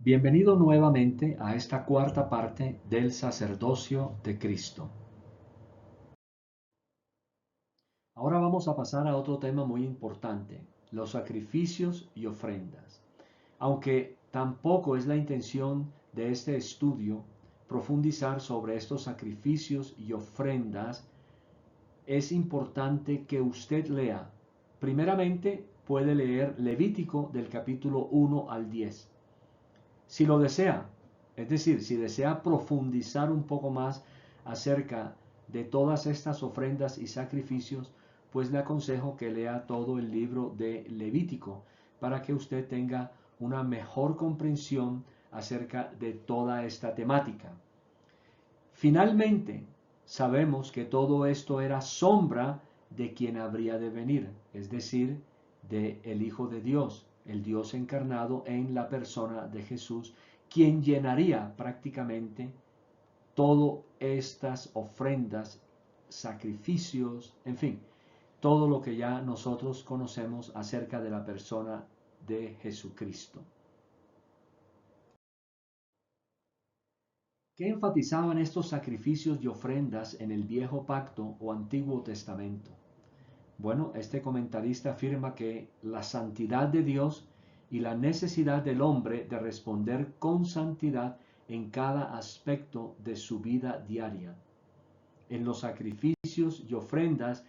Bienvenido nuevamente a esta cuarta parte del sacerdocio de Cristo. Ahora vamos a pasar a otro tema muy importante, los sacrificios y ofrendas. Aunque tampoco es la intención de este estudio profundizar sobre estos sacrificios y ofrendas, es importante que usted lea. Primeramente, puede leer Levítico del capítulo 1 al 10. Si lo desea, es decir, si desea profundizar un poco más acerca de todas estas ofrendas y sacrificios, pues le aconsejo que lea todo el libro de Levítico para que usted tenga una mejor comprensión acerca de toda esta temática. Finalmente, sabemos que todo esto era sombra de quien habría de venir, es decir, de el Hijo de Dios, el Dios encarnado en la persona de Jesús, quien llenaría prácticamente todas estas ofrendas, sacrificios, en fin, todo lo que ya nosotros conocemos acerca de la persona de Jesucristo. ¿Qué enfatizaban estos sacrificios y ofrendas en el Viejo Pacto o Antiguo Testamento? Bueno, este comentarista afirma que la santidad de Dios y la necesidad del hombre de responder con santidad en cada aspecto de su vida diaria. En los sacrificios y ofrendas,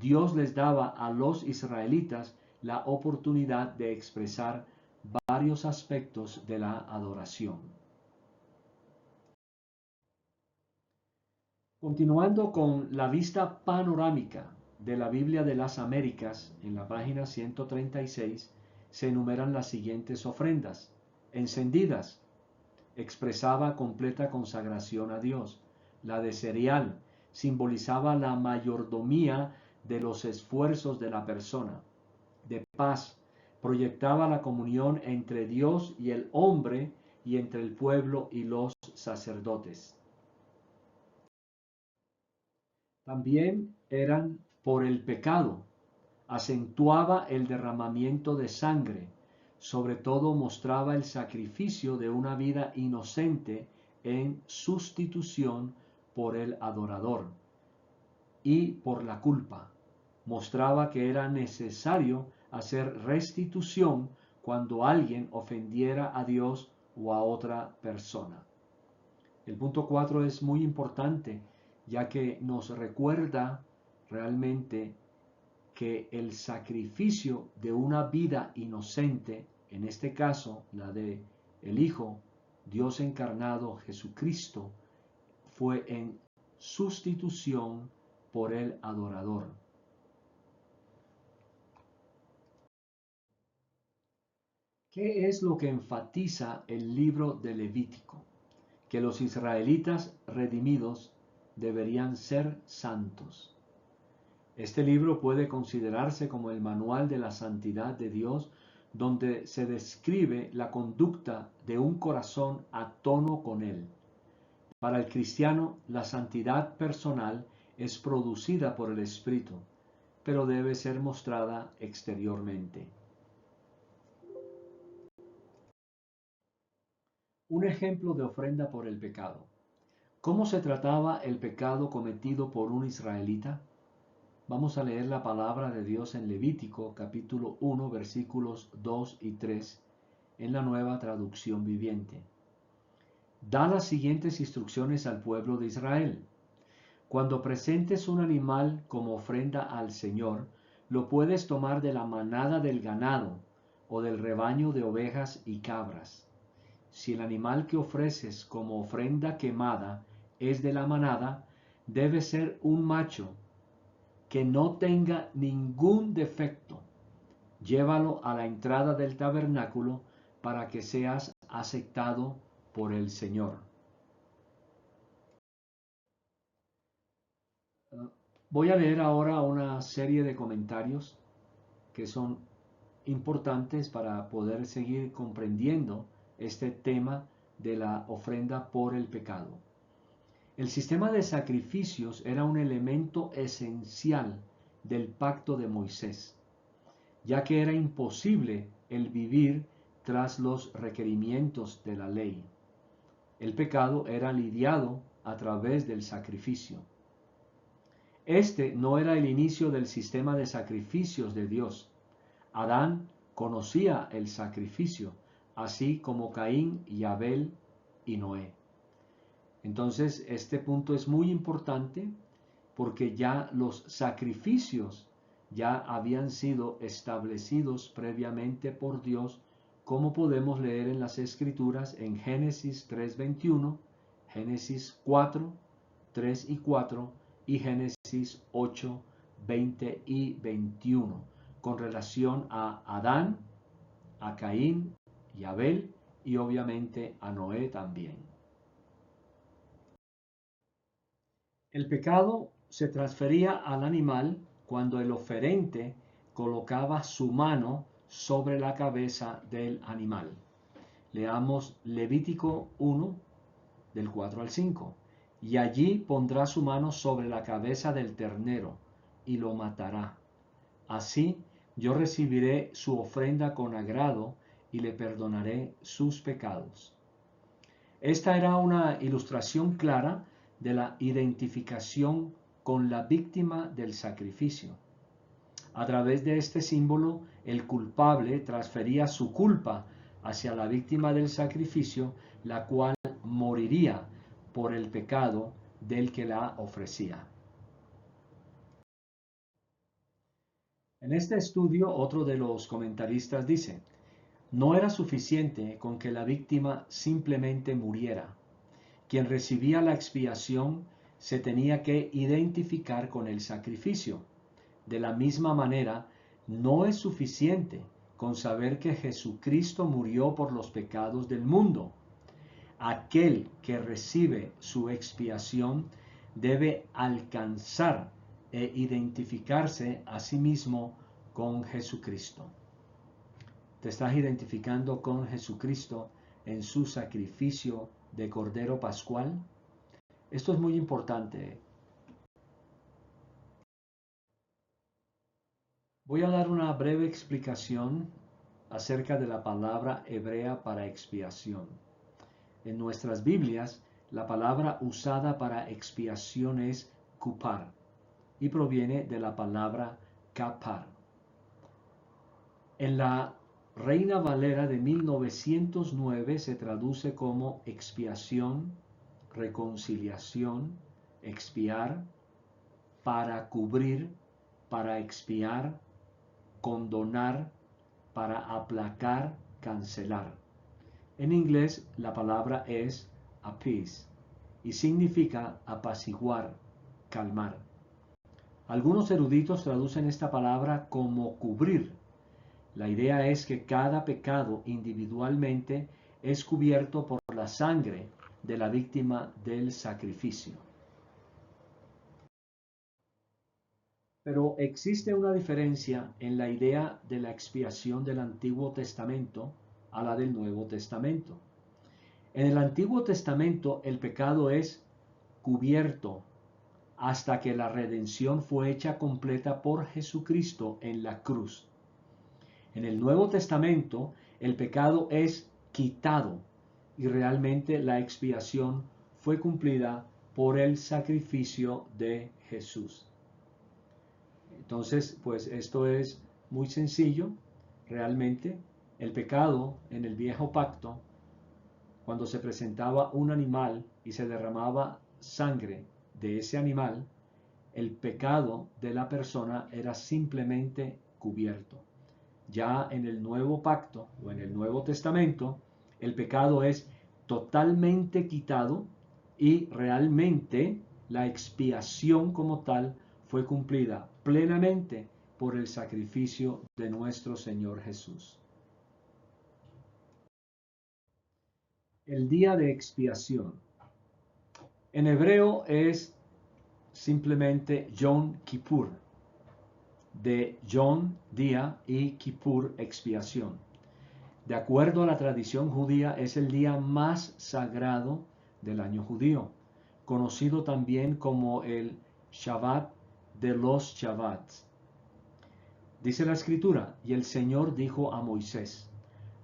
Dios les daba a los israelitas la oportunidad de expresar varios aspectos de la adoración. Continuando con la vista panorámica de la Biblia de las Américas, en la página 136, se enumeran las siguientes ofrendas. Encendidas, expresaba completa consagración a Dios. La de cereal simbolizaba la mayordomía de los esfuerzos de la persona. De paz, proyectaba la comunión entre Dios y el hombre y entre el pueblo y los sacerdotes. También eran por el pecado, acentuaba el derramamiento de sangre, sobre todo mostraba el sacrificio de una vida inocente en sustitución por el adorador. Y por la culpa, mostraba que era necesario hacer restitución cuando alguien ofendiera a Dios o a otra persona. El punto 4 es muy importante, ya que nos recuerda realmente que el sacrificio de una vida inocente, en este caso la de el Hijo, Dios encarnado, Jesucristo, fue en sustitución por el adorador. ¿Qué es lo que enfatiza el libro de Levítico? Que los israelitas redimidos deberían ser santos. Este libro puede considerarse como el manual de la santidad de Dios, donde se describe la conducta de un corazón a tono con Él. Para el cristiano, la santidad personal es producida por el Espíritu, pero debe ser mostrada exteriormente. Un ejemplo de ofrenda por el pecado. ¿Cómo se trataba el pecado cometido por un israelita? Vamos a leer la palabra de Dios en Levítico capítulo 1 versículos 2 y 3 en la Nueva Traducción Viviente. Da las siguientes instrucciones al pueblo de Israel. Cuando presentes un animal como ofrenda al Señor, lo puedes tomar de la manada del ganado o del rebaño de ovejas y cabras. Si el animal que ofreces como ofrenda quemada es de la manada, debe ser un macho que no tenga ningún defecto. Llévalo a la entrada del tabernáculo para que seas aceptado por el Señor. Voy a leer ahora una serie de comentarios que son importantes para poder seguir comprendiendo este tema de la ofrenda por el pecado. El sistema de sacrificios era un elemento esencial del pacto de Moisés, ya que era imposible el vivir tras los requerimientos de la ley. El pecado era lidiado a través del sacrificio. Este no era el inicio del sistema de sacrificios de Dios. Adán conocía el sacrificio, así como Caín y Abel y Noé. Entonces, este punto es muy importante porque ya los sacrificios ya habían sido establecidos previamente por Dios, como podemos leer en las Escrituras en Génesis 3:21, Génesis 4, 3 y 4 y Génesis 8, 20 y 21, con relación a Adán, a Caín y Abel y obviamente a Noé también. El pecado se transfería al animal cuando el oferente colocaba su mano sobre la cabeza del animal. Leamos Levítico 1, del 4 al 5. Y allí pondrá su mano sobre la cabeza del ternero, y lo matará. Así yo recibiré su ofrenda con agrado, y le perdonaré sus pecados. Esta era una ilustración clara de la identificación con la víctima del sacrificio. A través de este símbolo, el culpable transfería su culpa hacia la víctima del sacrificio, la cual moriría por el pecado del que la ofrecía. En este estudio, otro de los comentaristas dice: no era suficiente con que la víctima simplemente muriera. Quien recibía la expiación se tenía que identificar con el sacrificio. De la misma manera, no es suficiente con saber que Jesucristo murió por los pecados del mundo. Aquel que recibe su expiación debe alcanzar e identificarse a sí mismo con Jesucristo. ¿Te estás identificando con Jesucristo en su sacrificio de Cordero Pascual? Esto es muy importante. Voy a dar una breve explicación acerca de la palabra hebrea para expiación. En nuestras Biblias, la palabra usada para expiación es kupar y proviene de la palabra kapar. En la Reina Valera de 1909 se traduce como expiación, reconciliación, expiar, para cubrir, para expiar, condonar, para aplacar, cancelar. En inglés la palabra es appease y significa apaciguar, calmar. Algunos eruditos traducen esta palabra como cubrir. La idea es que cada pecado individualmente es cubierto por la sangre de la víctima del sacrificio. Pero existe una diferencia en la idea de la expiación del Antiguo Testamento a la del Nuevo Testamento. En el Antiguo Testamento el pecado es cubierto hasta que la redención fue hecha completa por Jesucristo en la cruz. En el Nuevo Testamento el pecado es quitado y realmente la expiación fue cumplida por el sacrificio de Jesús. Entonces, pues esto es muy sencillo. Realmente el pecado en el viejo pacto, cuando se presentaba un animal y se derramaba sangre de ese animal, el pecado de la persona era simplemente cubierto. Ya en el nuevo pacto o en el Nuevo Testamento, el pecado es totalmente quitado y realmente la expiación como tal fue cumplida plenamente por el sacrificio de nuestro Señor Jesús. El día de expiación. En hebreo es simplemente Yom Kippur, de Yom, día, y Kippur, expiación. De acuerdo a la tradición judía, es el día más sagrado del año judío, conocido también como el Shabbat de los Shabbats. Dice la Escritura: y el Señor dijo a Moisés: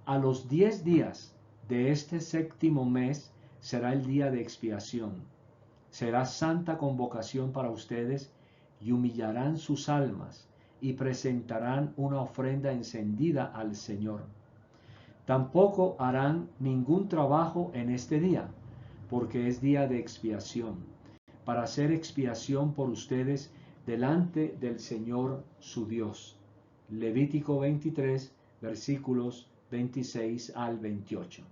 A los 10 días de este séptimo mes será el día de expiación. Será santa convocación para ustedes y humillarán sus almas y presentarán una ofrenda encendida al Señor. Tampoco harán ningún trabajo en este día, porque es día de expiación, para hacer expiación por ustedes delante del Señor su Dios. Levítico 23, versículos 26 al 28.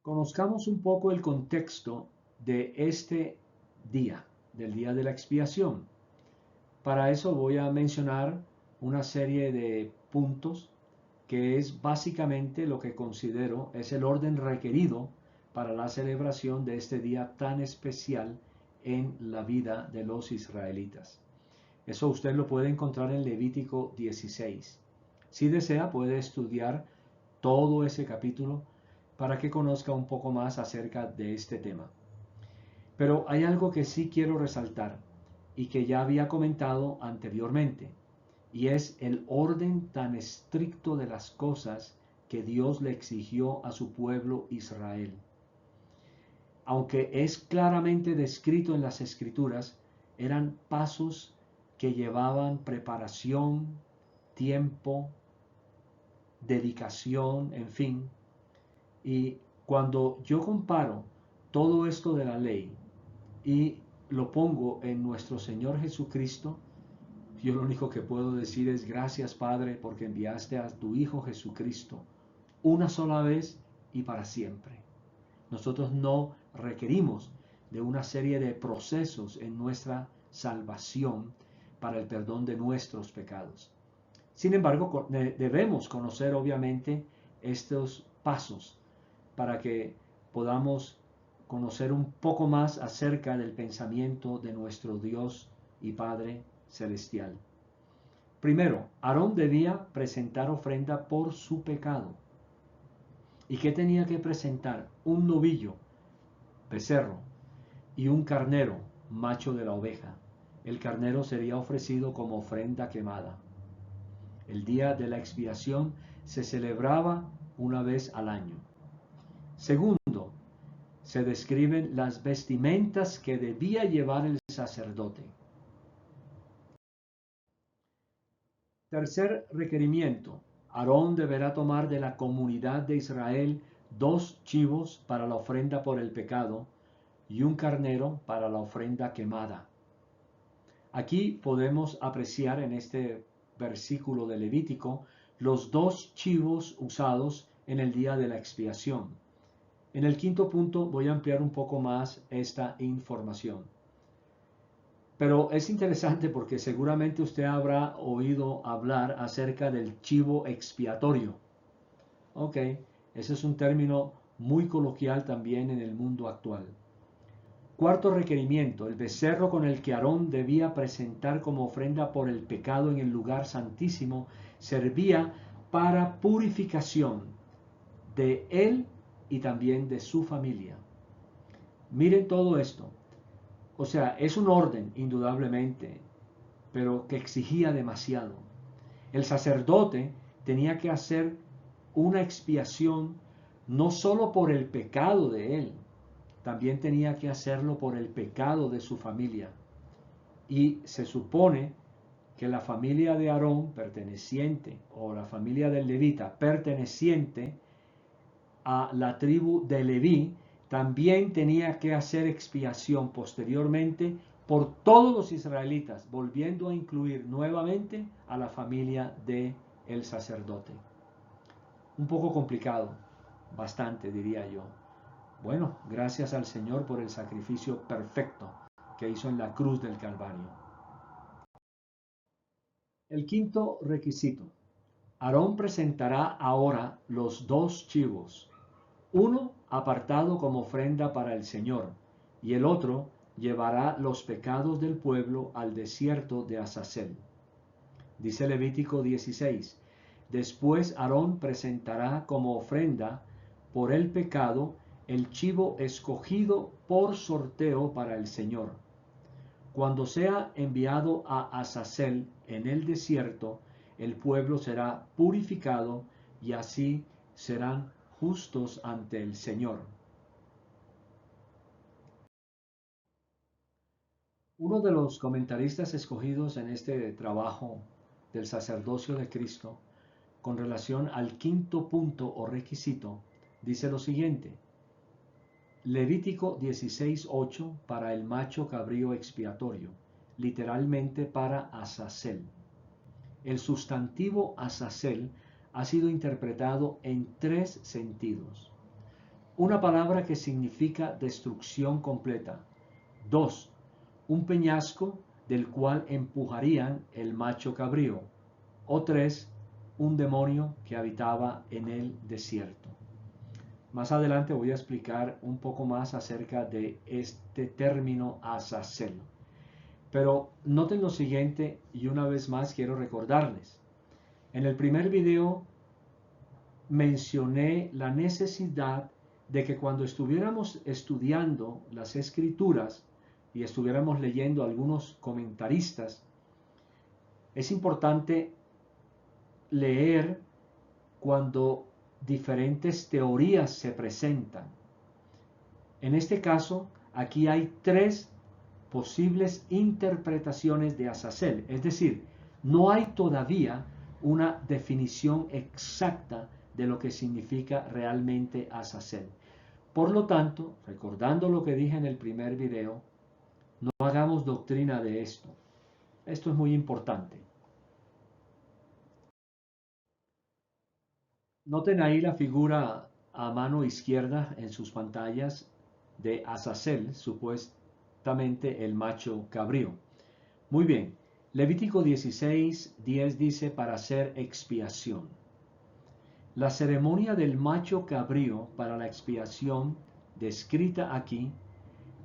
Conozcamos un poco el contexto de este día, del día de la expiación. Para eso voy a mencionar una serie de puntos que es básicamente lo que considero es el orden requerido para la celebración de este día tan especial en la vida de los israelitas. Eso usted lo puede encontrar en Levítico 16. Si desea, puede estudiar todo ese capítulo para que conozca un poco más acerca de este tema. Pero hay algo que sí quiero resaltar y que ya había comentado anteriormente, y es el orden tan estricto de las cosas que Dios le exigió a su pueblo Israel. Aunque es claramente descrito en las Escrituras, eran pasos que llevaban preparación, tiempo, dedicación, en fin. Y cuando yo comparo todo esto de la ley y lo pongo en nuestro Señor Jesucristo, yo lo único que puedo decir es gracias, Padre, porque enviaste a tu Hijo Jesucristo una sola vez y para siempre. Nosotros no requerimos de una serie de procesos en nuestra salvación para el perdón de nuestros pecados. Sin embargo, debemos conocer obviamente estos pasos para que podamos conocer un poco más acerca del pensamiento de nuestro Dios y Padre celestial. Primero, Aarón debía presentar ofrenda por su pecado. ¿Y qué tenía que presentar? Un novillo, becerro, y un carnero, macho de la oveja. El carnero sería ofrecido como ofrenda quemada. El día de la expiación se celebraba una vez al año. Segundo, se describen las vestimentas que debía llevar el sacerdote. Tercer requerimiento, Aarón deberá tomar de la comunidad de Israel 2 chivos para la ofrenda por el pecado y un carnero para la ofrenda quemada. Aquí podemos apreciar en este versículo de Levítico los 2 chivos usados en el día de la expiación. En el quinto punto voy a ampliar un poco más esta información. Pero es interesante porque seguramente usted habrá oído hablar acerca del chivo expiatorio. Ok, ese es un término muy coloquial también en el mundo actual. Cuarto requerimiento, el becerro con el que Aarón debía presentar como ofrenda por el pecado en el lugar santísimo servía para purificación de él y también de su familia. Miren todo esto. O sea, es un orden, indudablemente, pero que exigía demasiado. El sacerdote tenía que hacer una expiación no solo por el pecado de él, también tenía que hacerlo por el pecado de su familia. Y se supone que la familia de Aarón perteneciente, o la familia del levita perteneciente a la tribu de Leví, también tenía que hacer expiación posteriormente por todos los israelitas, volviendo a incluir nuevamente a la familia de el sacerdote. Un poco complicado, bastante diría yo. Bueno, gracias al Señor por el sacrificio perfecto que hizo en la cruz del Calvario. El quinto requisito. Aarón presentará ahora los 2 chivos, uno apartado como ofrenda para el Señor, y el otro llevará los pecados del pueblo al desierto de Azazel. Dice Levítico 16, después Aarón presentará como ofrenda por el pecado el chivo escogido por sorteo para el Señor. Cuando sea enviado a Azazel en el desierto, el pueblo será purificado y así serán justos ante el Señor. Uno de los comentaristas escogidos en este trabajo del sacerdocio de Cristo, con relación al quinto punto o requisito, dice lo siguiente: Levítico 16:8 para el macho cabrío expiatorio, literalmente para Azazel. El sustantivo Azazel ha sido interpretado en tres sentidos. Una palabra que significa destrucción completa. 2. Un peñasco del cual empujarían el macho cabrío. O 3. Un demonio que habitaba en el desierto. Más adelante voy a explicar un poco más acerca de este término Azazel. Pero noten lo siguiente, y una vez más quiero recordarles. En el primer video mencioné la necesidad de que cuando estuviéramos estudiando las escrituras y estuviéramos leyendo algunos comentaristas, es importante leer cuando diferentes teorías se presentan. En este caso, aquí hay tres posibles interpretaciones de Azazel, es decir, no hay todavía una definición exacta de lo que significa realmente Azazel. Por lo tanto, recordando lo que dije en el primer video, no hagamos doctrina de esto. Esto es muy importante. Noten ahí la figura a mano izquierda en sus pantallas de Azazel, supuestamente el macho cabrío. Muy bien, Levítico 16:10 dice para hacer expiación. La ceremonia del macho cabrío para la expiación descrita aquí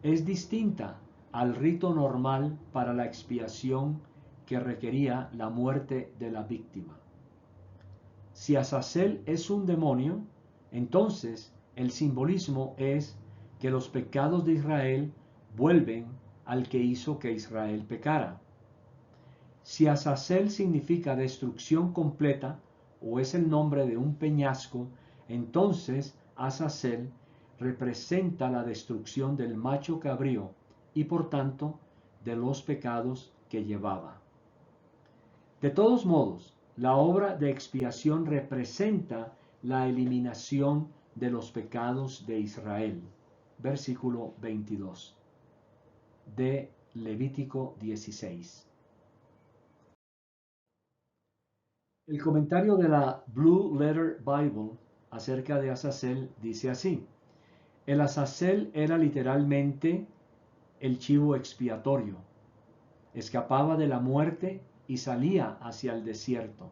es distinta al rito normal para la expiación que requería la muerte de la víctima. Si Azazel es un demonio, entonces el simbolismo es que los pecados de Israel vuelven al que hizo que Israel pecara. Si Azazel significa destrucción completa o es el nombre de un peñasco, entonces Azazel representa la destrucción del macho cabrío y por tanto de los pecados que llevaba. De todos modos, la obra de expiación representa la eliminación de los pecados de Israel. Versículo 22 de Levítico 16. El comentario de la Blue Letter Bible acerca de Azazel dice así: el Azazel era literalmente el chivo expiatorio. Escapaba de la muerte y salía hacia el desierto.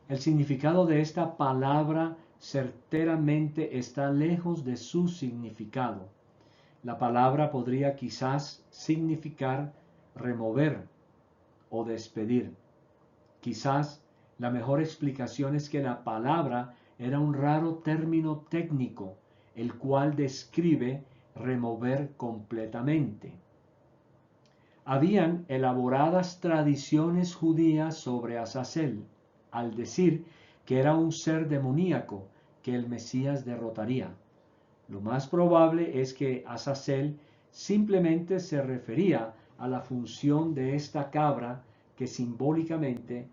El significado de esta palabra certeramente está lejos de su significado. La palabra podría quizás significar remover o despedir. Quizás la mejor explicación es que la palabra era un raro término técnico, el cual describe remover completamente. Habían elaboradas tradiciones judías sobre Azazel, al decir que era un ser demoníaco que el Mesías derrotaría. Lo más probable es que Azazel simplemente se refería a la función de esta cabra que simbólicamente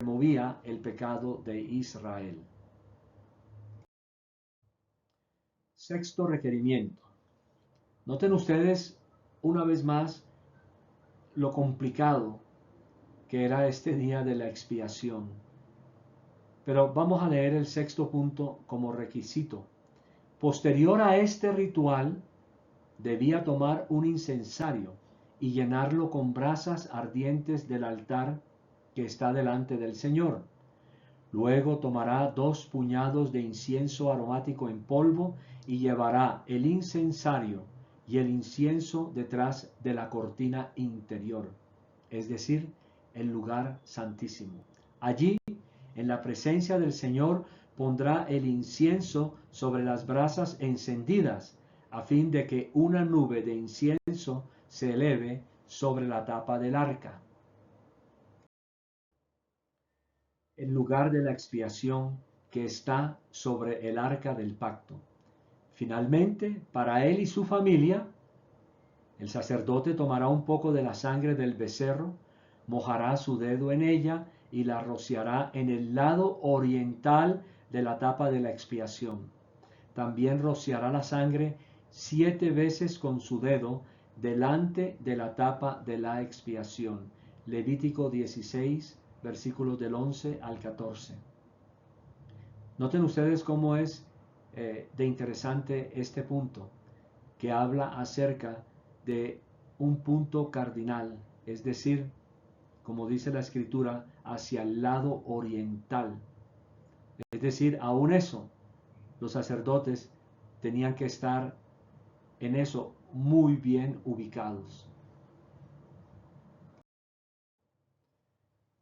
removía el pecado de Israel. Sexto requerimiento. Noten ustedes una vez más lo complicado que era este día de la expiación. Pero vamos a leer el sexto punto como requisito. Posterior a este ritual, debía tomar un incensario y llenarlo con brasas ardientes del altar que está delante del Señor. Luego tomará 2 puñados de incienso aromático en polvo y llevará el incensario y el incienso detrás de la cortina interior, es decir, el lugar santísimo. Allí, en la presencia del Señor, pondrá el incienso sobre las brasas encendidas, a fin de que una nube de incienso se eleve sobre la tapa del arca. el lugar de la expiación que está sobre el arca del pacto. Finalmente, para él y su familia, el sacerdote tomará un poco de la sangre del becerro, mojará su dedo en ella y la rociará en el lado oriental de la tapa de la expiación. También rociará la sangre 7 veces con su dedo delante de la tapa de la expiación. Levítico 16, versículos del 11 al 14. Noten ustedes cómo es de interesante este punto, que habla acerca de un punto cardinal, es decir, como dice la escritura, hacia el lado oriental. Es decir, aún eso, los sacerdotes tenían que estar en eso muy bien ubicados.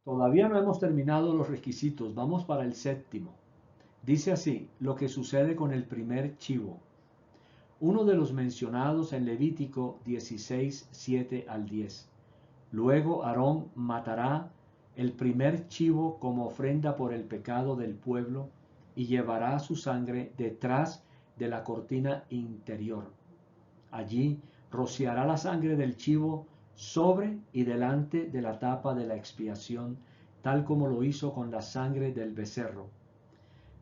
Todavía no hemos terminado los requisitos, vamos para el séptimo. Dice así, lo que sucede con el primer chivo. Uno de los mencionados en Levítico 16, 7 al 10. Luego Aarón matará el primer chivo como ofrenda por el pecado del pueblo y llevará su sangre detrás de la cortina interior. Allí rociará la sangre del chivo sobre y delante de la tapa de la expiación, tal como lo hizo con la sangre del becerro.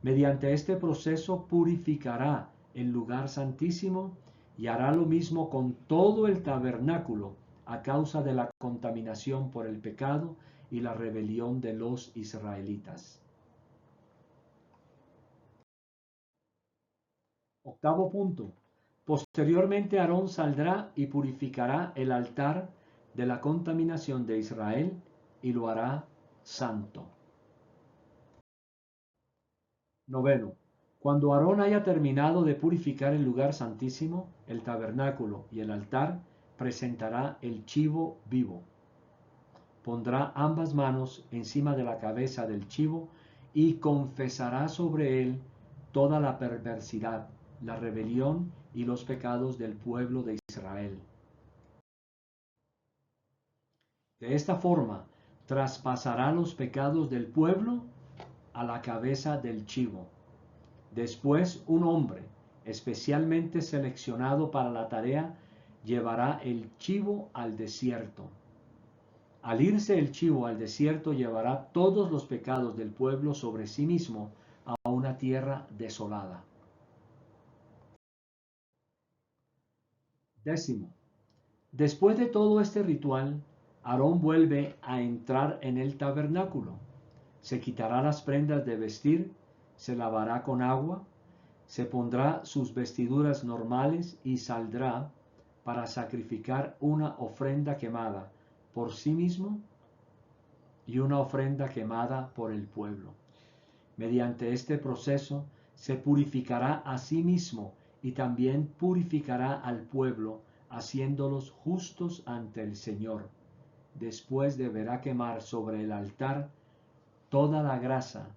Mediante este proceso purificará el lugar santísimo y hará lo mismo con todo el tabernáculo a causa de la contaminación por el pecado y la rebelión de los israelitas. Octavo punto. Posteriormente Aarón saldrá y purificará el altar de la contaminación de Israel y lo hará santo. Noveno. Cuando Aarón haya terminado de purificar el lugar santísimo, el tabernáculo y el altar, presentará el chivo vivo. Pondrá ambas manos encima de la cabeza del chivo y confesará sobre él toda la perversidad, la rebelión y los pecados del pueblo de Israel. De esta forma, traspasará los pecados del pueblo a la cabeza del chivo. Después, un hombre especialmente seleccionado para la tarea llevará el chivo al desierto. Al irse el chivo al desierto, llevará todos los pecados del pueblo sobre sí mismo a una tierra desolada. Décimo. Después de todo este ritual, Aarón vuelve a entrar en el tabernáculo. Se quitará las prendas de vestir, se lavará con agua, se pondrá sus vestiduras normales y saldrá para sacrificar una ofrenda quemada por sí mismo y una ofrenda quemada por el pueblo. Mediante este proceso se purificará a sí mismo y también purificará al pueblo, haciéndolos justos ante el Señor. Después deberá quemar sobre el altar toda la grasa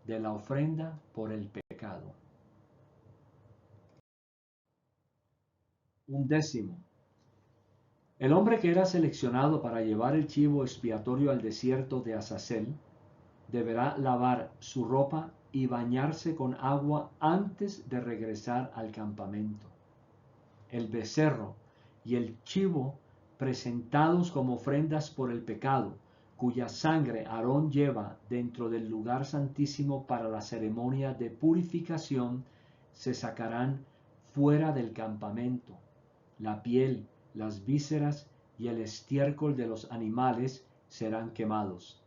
de la ofrenda por el pecado. Undécimo. El hombre que era seleccionado para llevar el chivo expiatorio al desierto de Azazel deberá lavar su ropa y bañarse con agua antes de regresar al campamento. El becerro y el chivo presentados como ofrendas por el pecado, cuya sangre Aarón lleva dentro del lugar santísimo para la ceremonia de purificación, se sacarán fuera del campamento. La piel, las vísceras y el estiércol de los animales serán quemados.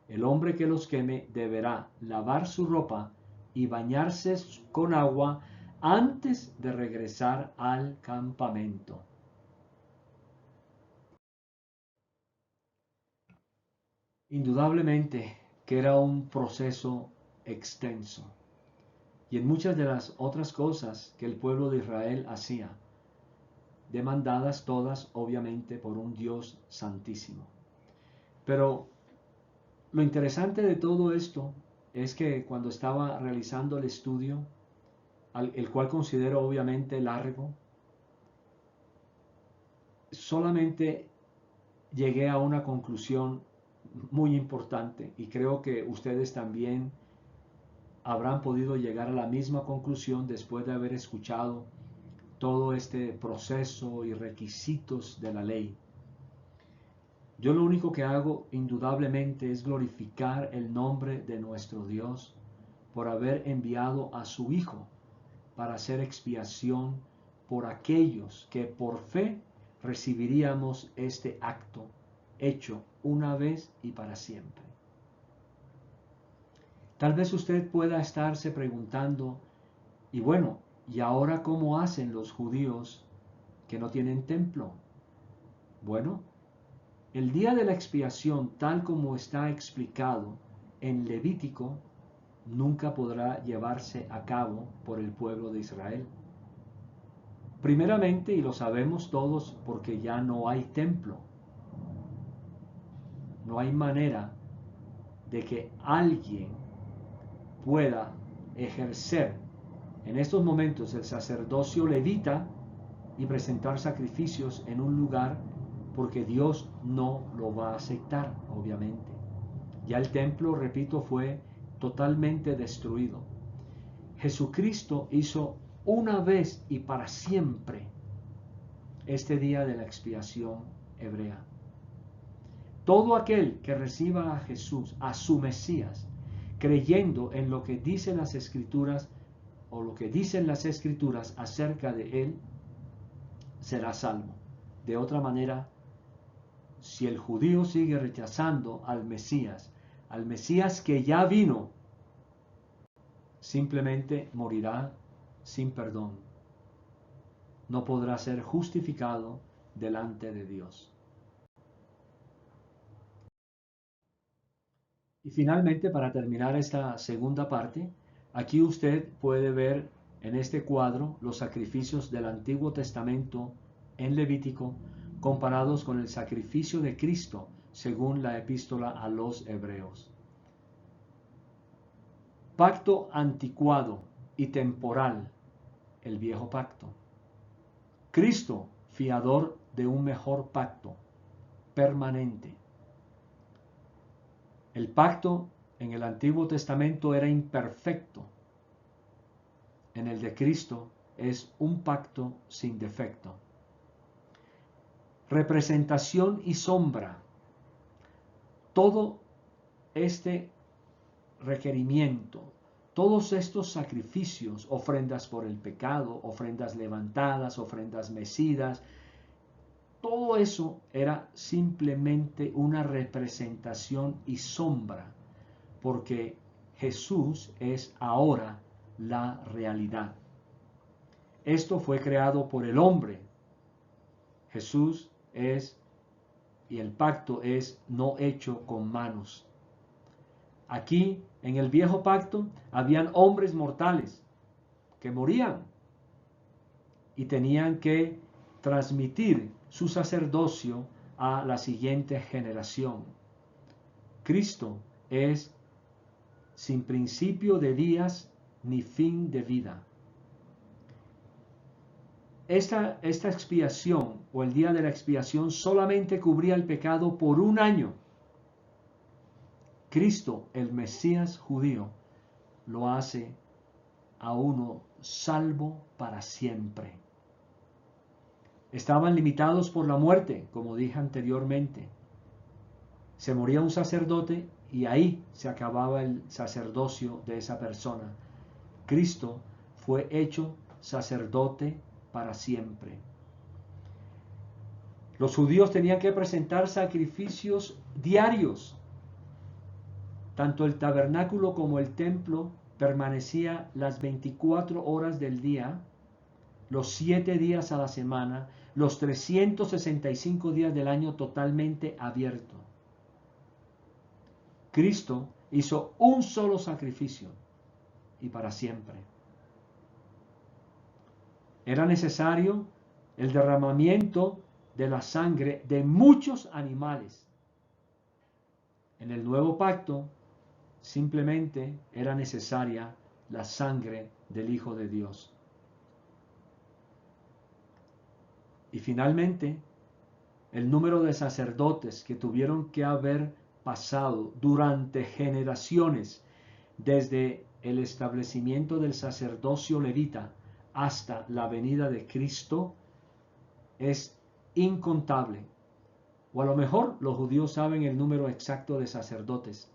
El hombre que los queme deberá lavar su ropa y bañarse con agua antes de regresar al campamento. Indudablemente que era un proceso extenso y en muchas de las otras cosas que el pueblo de Israel hacía, demandadas todas obviamente por un Dios santísimo. Pero lo interesante de todo esto es que cuando estaba realizando el estudio, el cual considero obviamente largo, solamente llegué a una conclusión muy importante y creo que ustedes también habrán podido llegar a la misma conclusión después de haber escuchado todo este proceso y requisitos de la ley. Yo lo único que hago indudablemente es glorificar el nombre de nuestro Dios por haber enviado a su Hijo para hacer expiación por aquellos que por fe recibiríamos este acto hecho una vez y para siempre. Tal vez usted pueda estarse preguntando, y bueno, ¿y ahora cómo hacen los judíos que no tienen templo? Bueno, el día de la expiación, tal como está explicado en Levítico, nunca podrá llevarse a cabo por el pueblo de Israel. Primeramente, y lo sabemos todos, porque ya no hay templo. No hay manera de que alguien pueda ejercer en estos momentos el sacerdocio levita y presentar sacrificios en un lugar, porque Dios no lo va a aceptar, obviamente. Ya el templo, repito, fue totalmente destruido. Jesucristo hizo una vez y para siempre este día de la expiación hebrea. Todo aquel que reciba a Jesús, a su Mesías, creyendo en lo que dicen las Escrituras o lo que dicen las Escrituras acerca de él, será salvo. De otra manera, si el judío sigue rechazando al Mesías que ya vino, simplemente morirá sin perdón. No podrá ser justificado delante de Dios. Y finalmente, para terminar esta segunda parte, aquí usted puede ver en este cuadro los sacrificios del Antiguo Testamento en Levítico comparados con el sacrificio de Cristo según la epístola a los Hebreos. Pacto anticuado y temporal, el viejo pacto. Cristo, fiador de un mejor pacto, permanente. El pacto en el Antiguo Testamento era imperfecto. En el de Cristo es un pacto sin defecto. Representación y sombra. Todo este requerimiento, todos estos sacrificios, ofrendas por el pecado, ofrendas levantadas, ofrendas mecidas, todo eso era simplemente una representación y sombra, porque Jesús es ahora la realidad. Esto fue creado por el hombre. Jesús es, y el pacto es no hecho con manos. Aquí, en el viejo pacto, habían hombres mortales que morían y tenían que transmitir su sacerdocio a la siguiente generación. Cristo es sin principio de días ni fin de vida. Esta expiación o el día de la expiación solamente cubría el pecado por un año. Cristo, el Mesías judío, lo hace a uno salvo para siempre. Estaban limitados por la muerte, como dije anteriormente. Se moría un sacerdote y ahí se acababa el sacerdocio de esa persona. Cristo fue hecho sacerdote para siempre. Los judíos tenían que presentar sacrificios diarios. Tanto el tabernáculo como el templo permanecía las 24 horas del día, los 7 días a la semana, los 365 días del año totalmente abierto. Cristo hizo un solo sacrificio y para siempre. Era necesario el derramamiento de la sangre de muchos animales. En el nuevo pacto simplemente era necesaria la sangre del Hijo de Dios. Y finalmente, el número de sacerdotes que tuvieron que haber pasado durante generaciones, desde el establecimiento del sacerdocio levita hasta la venida de Cristo, es incontable. O a lo mejor los judíos saben el número exacto de sacerdotes,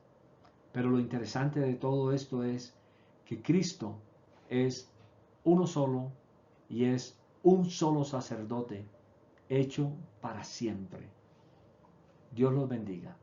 pero lo interesante de todo esto es que Cristo es uno solo y es un solo sacerdote hecho para siempre. Dios los bendiga.